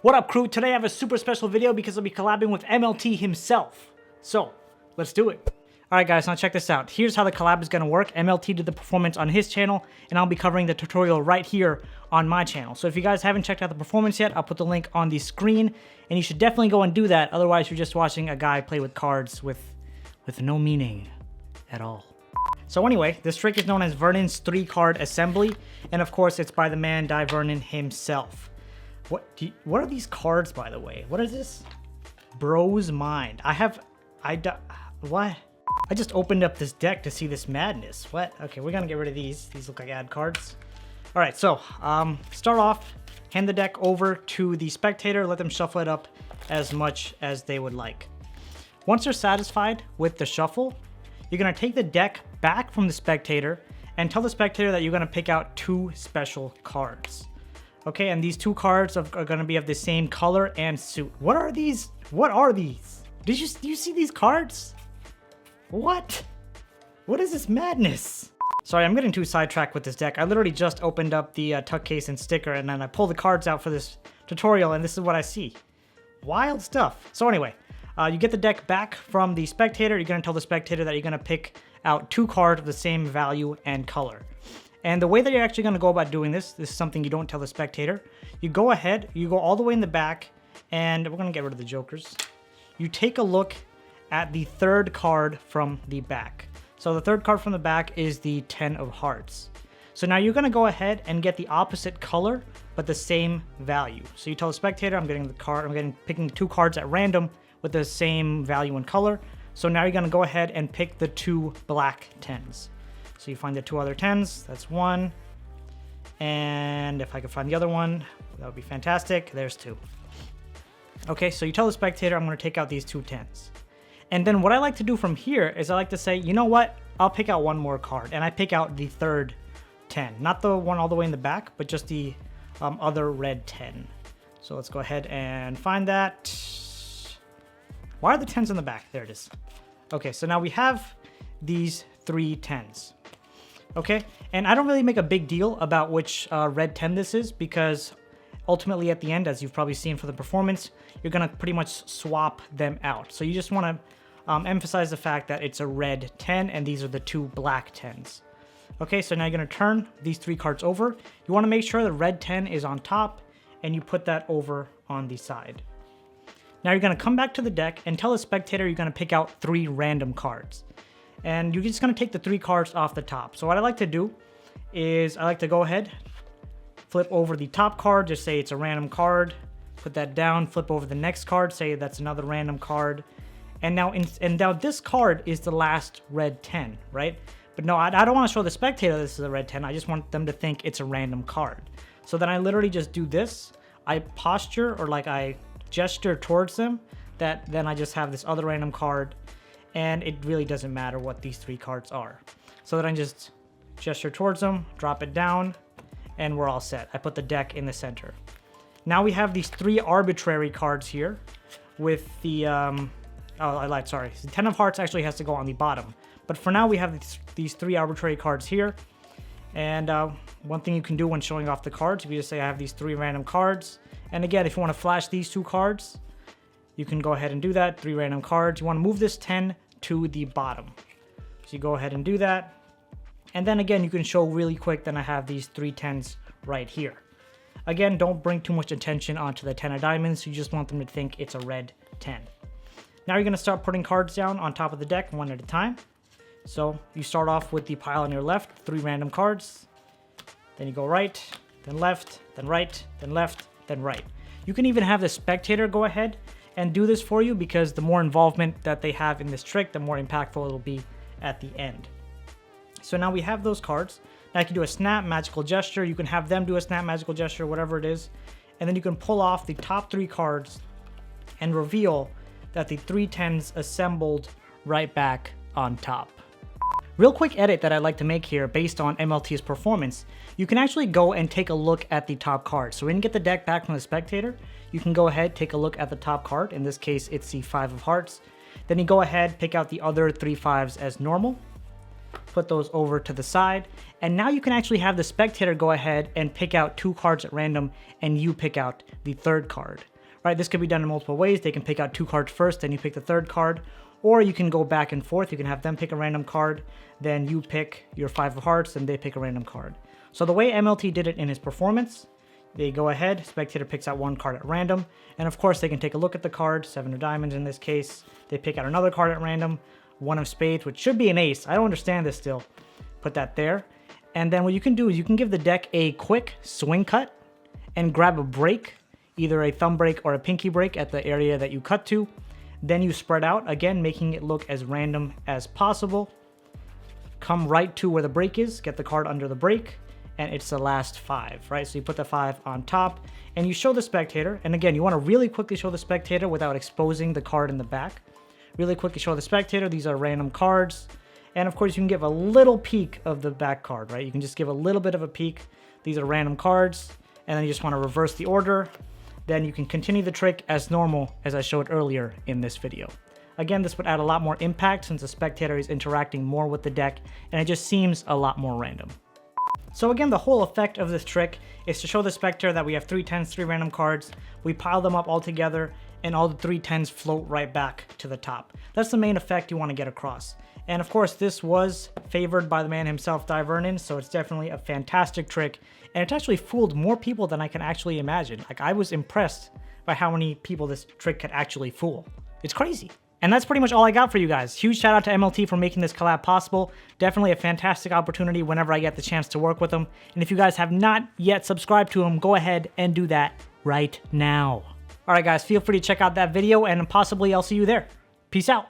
What up, crew? Today I have a super special video because I'll be collabing with MLT himself. So, let's do it. Alright guys, now check this out. Here's how the collab is going to work. MLT did the performance on his channel, and I'll be covering the tutorial right here on my channel. So if you guys haven't checked out the performance yet, I'll put the link on the screen, and you should definitely go and do that. Otherwise, you're just watching a guy play with cards with no meaning at all. So anyway, this trick is known as Vernon's 3-card assembly, and of course, it's by the man Dai Vernon himself. What are these cards, by the way? What is this? Bro's Mind. What? I just opened up this deck to see this madness. What? Okay, we're gonna get rid of these. These look like ad cards. All right, so start off, hand the deck over to the spectator, let them shuffle it up as much as they would like. Once they're satisfied with the shuffle, you're gonna take the deck back from the spectator and tell the spectator that you're gonna pick out 2 special cards. Okay, and these 2 cards are gonna be of the same color and suit. What are these? What are these? Do you see these cards? What? What is this madness? Sorry, I'm getting too sidetracked with this deck. I literally just opened up the tuck case and sticker, and then I pulled the cards out for this tutorial, and this is what I see. Wild stuff. So anyway, you get the deck back from the spectator. You're gonna tell the spectator that you're gonna pick out 2 cards of the same value and color. And the way that you're actually going to go about doing this is something you don't tell the spectator. You go ahead, you go all the way in the back, and we're going to get rid of the jokers. You take a look at the 3rd card from the back. So the 3rd card from the back is the 10 of hearts. So now you're going to go ahead and get the opposite color, but the same value. So you tell the spectator, picking 2 cards at random with the same value and color. So now you're going to go ahead and pick the 2 black 10s. So you find the 2 other 10s, that's 1. And if I could find the other one, that would be fantastic. There's 2. Okay, so you tell the spectator, I'm going to take out these 2 10s. And then what I like to do from here is I like to say, you know what? I'll pick out 1 more card. And I pick out the 3rd 10. Not the one all the way in the back, but just the other red 10. So let's go ahead and find that. Why are the 10s in the back? There it is. Okay, so now we have these 3 10s. Okay, and I don't really make a big deal about which red 10 this is, because ultimately at the end, as you've probably seen for the performance, you're gonna pretty much swap them out. So you just wanna emphasize the fact that it's a red 10 and these are the 2 black 10s. Okay, so now you're gonna turn these 3 cards over. You wanna make sure the red 10 is on top and you put that over on the side. Now you're gonna come back to the deck and tell the spectator you're gonna pick out 3 random cards. And you're just gonna take the 3 cards off the top. So what I like to do is I like to go ahead, flip over the top card, just say it's a random card, put that down, flip over the next card, say that's another random card. And now this card is the last red 10, right? But no, I don't wanna show the spectator this is a red 10. I just want them to think it's a random card. So then I literally just do this. I posture, or like I gesture towards them, that then I just have this other random card. And it really doesn't matter what these 3 cards are. So then I just gesture towards them, drop it down, and we're all set. I put the deck in the center. Now we have these 3 arbitrary cards here with the, sorry. The 10 of hearts actually has to go on the bottom. But for now we have these 3 arbitrary cards here. And one thing you can do when showing off the cards, you can just say I have these 3 random cards. And again, if you want to flash these 2 cards, you can go ahead and do that, 3 random cards. You want to move this 10 to the bottom. So you go ahead and do that. And then again, you can show really quick that I have these 3 10s right here. Again, don't bring too much attention onto the 10 of diamonds. You just want them to think it's a red 10. Now you're gonna start putting cards down on top of the deck 1 at a time. So you start off with the pile on your left, 3 random cards. Then you go right, then left, then right, then left, then right. You can even have the spectator go ahead and do this for you, because the more involvement that they have in this trick, the more impactful it'll be at the end. So now we have those cards. Now I can do a snap, magical gesture. You can have them do a snap, magical gesture, whatever it is. And then you can pull off the top 3 cards and reveal that the 3 10s assembled right back on top. Real quick edit that I'd like to make here based on MLT's performance. You can actually go and take a look at the top card. So when you get the deck back from the spectator, you can go ahead, take a look at the top card. In this case, it's the 5 of hearts. Then you go ahead, pick out the other 3 5s as normal, put those over to the side. And now you can actually have the spectator go ahead and pick out 2 cards at random, and you pick out the 3rd card. right? This could be done in multiple ways. They can pick out 2 cards first, then you pick the 3rd card, or you can go back and forth. You can have them pick a random card, then you pick your 5 of hearts, and they pick a random card. So the way MLT did it in his performance, they go ahead, spectator picks out 1 card at random, and of course they can take a look at the card, 7 of diamonds in this case. They pick out another card at random, 1 of spades, which should be an ace. I don't understand this still. Put that there. And then what you can do is you can give the deck a quick swing cut and grab a break, either a thumb break or a pinky break at the area that you cut to. Then you spread out, again, making it look as random as possible. Come right to where the break is, get the card under the break, and it's the last 5, right? So you put the 5 on top, and you show the spectator. And again, you want to really quickly show the spectator without exposing the card in the back. Really quickly show the spectator, these are random cards. And of course, you can give a little peek of the back card, right? You can just give a little bit of a peek. These are random cards, and then you just want to reverse the order. Then you can continue the trick as normal as I showed earlier in this video. Again, this would add a lot more impact since the spectator is interacting more with the deck, and it just seems a lot more random. So again, the whole effect of this trick is to show the spectator that we have 3 10s, 3 random cards. We pile them up all together, and all the 3 10s float right back to the top. That's the main effect you want to get across. And of course, this was favored by the man himself, Dai Vernon, so it's definitely a fantastic trick. And it actually fooled more people than I can actually imagine. Like, I was impressed by how many people this trick could actually fool. It's crazy. And that's pretty much all I got for you guys. Huge shout out to MLT for making this collab possible. Definitely a fantastic opportunity whenever I get the chance to work with him. And if you guys have not yet subscribed to him, go ahead and do that right now. All right, guys, feel free to check out that video, and possibly I'll see you there. Peace out.